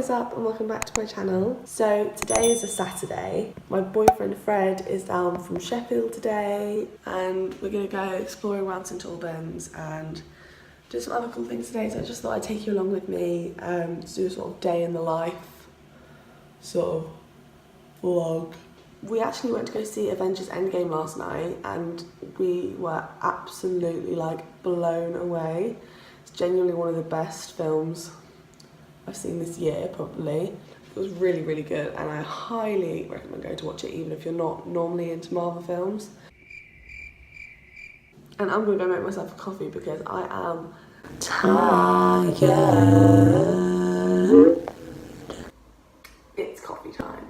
is up and welcome back to my channel. So today is a Saturday. My boyfriend Fred is down from Sheffield today and we're going to go exploring around St Albans and do some other cool things today. So I just thought I'd take you along with me to do a sort of day in the life sort of vlog. We actually went to go see Avengers Endgame last night and we were absolutely like blown away. It's genuinely one of the best films I've seen this year, probably. It was really, really good and I highly recommend going to watch it even if you're not normally into Marvel films. And I'm going to go make myself a coffee because I am tired. It's coffee time.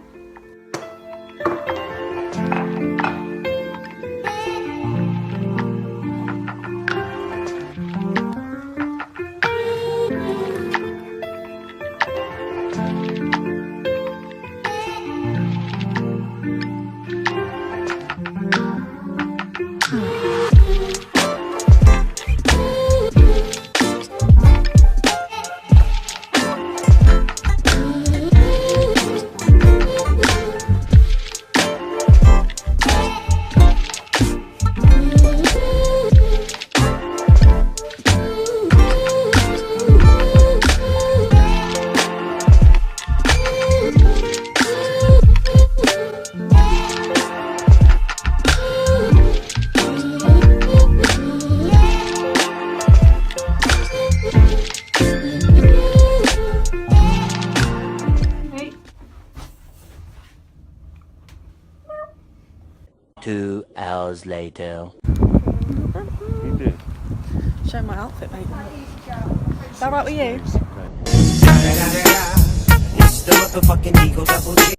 Two hours later. You did. Show my outfit, mate. Is that right with you?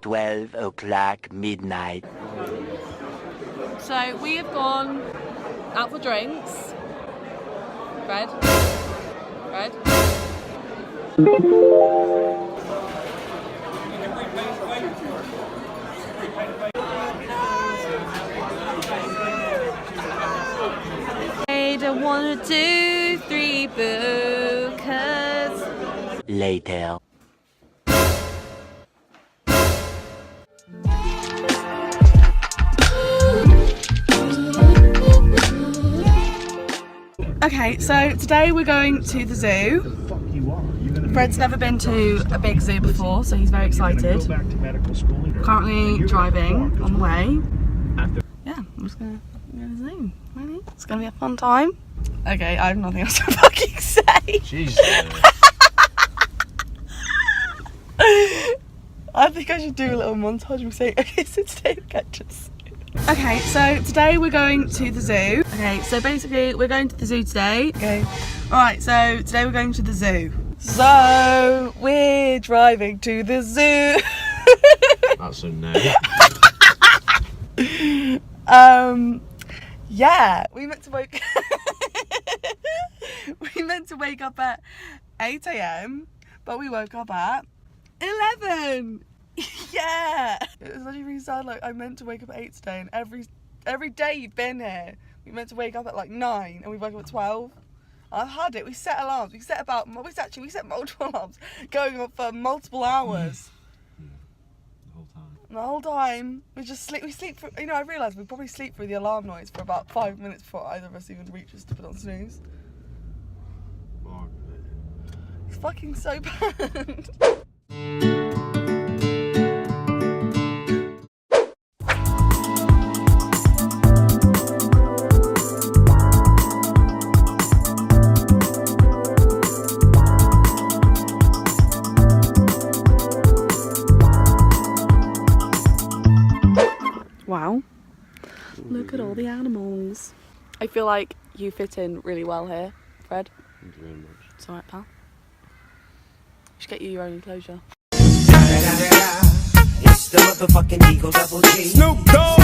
12 o'clock midnight. So we have gone out for drinks. Fred? One, two, three, bookers. Later. Okay, so today we're going to the zoo. Fred's never been to a big zoo before, so he's very excited. Currently driving on the way. Yeah, I'm just gonna go to the zoo. Really? It's gonna be a fun time. Okay, I have nothing else to fucking say. Jesus. I think I should do a little montage of saying, okay, so today we get to the zoo. Okay, so today we're going to the zoo. Okay, so basically we're going to the zoo today. Okay. Alright, so today we're going to the zoo. So we're driving to the zoo. That's a no. Yeah, we meant to wake up at 8 AM, but we woke up at 11. Yeah, it was actually really sad. Like I meant to wake up at 8 today, and every day you've been here, we meant to wake up at like 9, and we woke up at 12. I've had it. We set alarms. We set multiple alarms, going up for multiple hours. The whole time we just sleep. We sleep for. You know, I realised we probably sleep through the alarm noise for about 5 minutes before either of us even reaches to put on snooze. It's fucking so bad. Wow, look at all the animals. I feel like you fit in really well here, Fred. Thank you very much. It's alright, pal. Should get you your own enclosure. It's the motherfucking Eagle Double G. Snoop Dogg.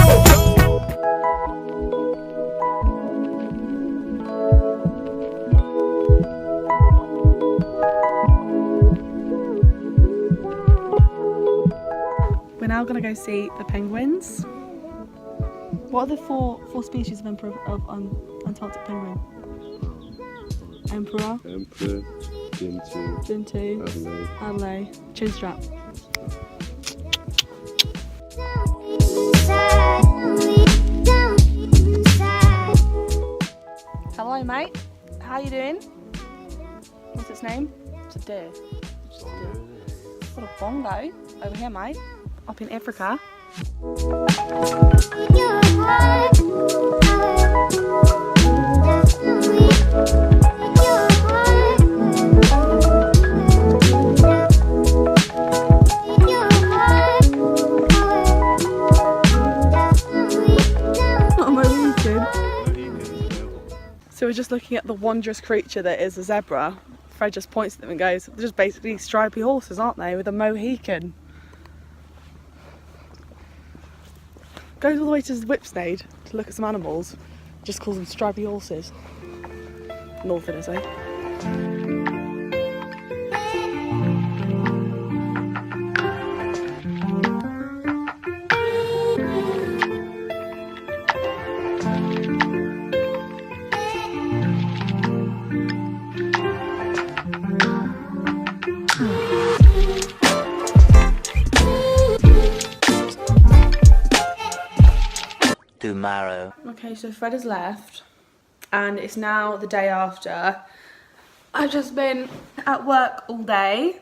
We're now gonna go see the penguins. What are the four species of Antarctic penguin? Emperor, Gym 2. Gym 2. Adelaide. Adelaide. Chin strap. Hello, mate. How you doing? What's its name? It's a deer. It's a deer. Got a bongo over here, mate. Up in Africa. So we're just looking at the wondrous creature that is a zebra. Fred just points at them and goes, they're just basically stripy horses, aren't they, with a Mohican. Goes all the way to Whipsnade to look at some animals, just calls them stripy horses. Northerners, eh? Tomorrow. Okay, so Fred has left and it's now the day after. I've just been at work all day.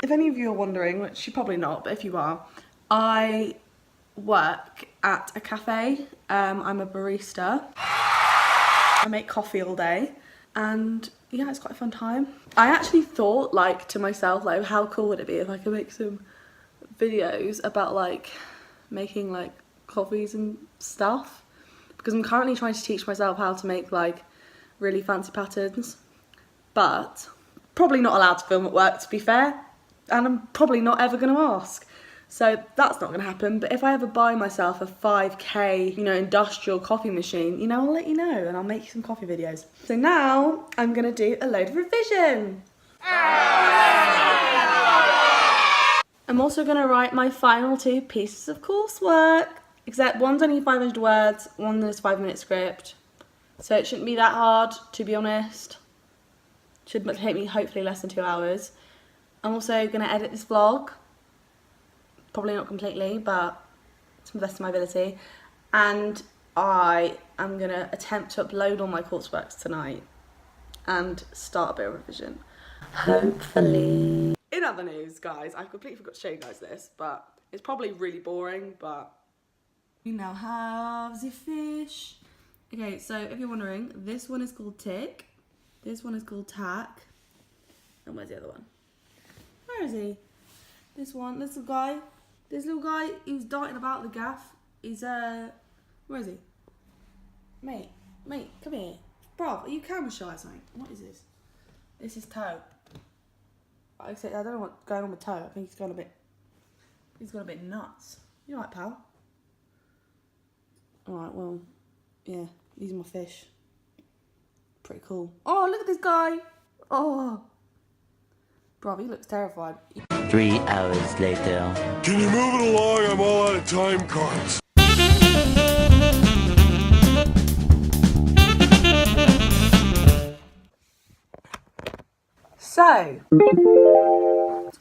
If any of you are wondering, which you're probably not, but if you are, I work at a cafe. I'm a barista. I make coffee all day and yeah, it's quite a fun time. I actually thought like to myself, like how cool would it be if I could make some videos about like making like coffees and stuff, because I'm currently trying to teach myself how to make like really fancy patterns, but probably not allowed to film at work, to be fair, and I'm probably not ever going to ask, so that's not going to happen. But if I ever buy myself a 5k, you know, industrial coffee machine, you know, I'll let you know and I'll make you some coffee videos. So now I'm going to do a load of revision. I'm also going to write my final 2 pieces of coursework, except one's only 500 words, one is 5-minute script, so it shouldn't be that hard, to be honest. Should take me hopefully less than 2 hours. I'm also going to edit this vlog, probably not completely, but to the best of my ability, and I am going to attempt to upload all my coursework tonight and start a bit of revision, hopefully. In other news, guys, I completely forgot to show you guys this, but it's probably really boring, but we now have the fish. Okay, so if you're wondering, this one is called Tick, this one is called Tack, and where's the other one? Where is he? This one, this little guy who's darting about the gaff, he's, where is he? Mate, come here. Bruv, are you camera shy or something? What is this? This is Toe. I don't know what's going on with Toe. I think he's gone a bit nuts. You alright, pal? Alright, well, yeah, these are my fish. Pretty cool. Oh, look at this guy! Oh! Bruv, he looks terrified. 3 hours later. Can you move it along? I'm all out of time cards. So,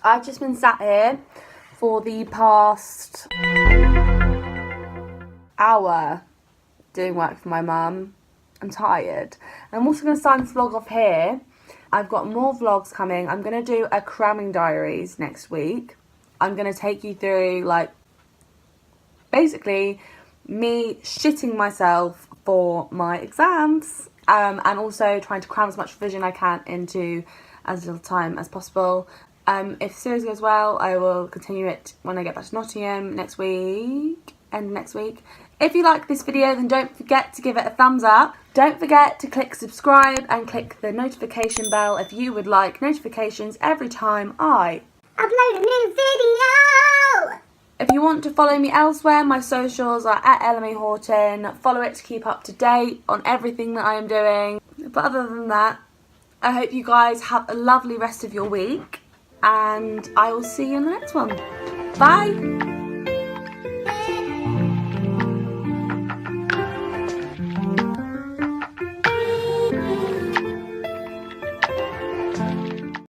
I've just been sat here for the past hour doing work for my mum. I'm tired. And I'm also going to sign this vlog off here. I've got more vlogs coming. I'm going to do a cramming diaries next week. I'm going to take you through, like, basically me shitting myself for my exams. And also trying to cram as much revision I can into as little time as possible. If the series goes well, I will continue it when I get back to Nottingham next week. If you like this video, then don't forget to give it a thumbs up. Don't forget to click subscribe and click the notification bell if you would like notifications every time I upload a new video. If you want to follow me elsewhere, my socials are at Houghton. Follow it to keep up to date on everything that I am doing. But other than that, I hope you guys have a lovely rest of your week, and I will see you in the next one. Bye!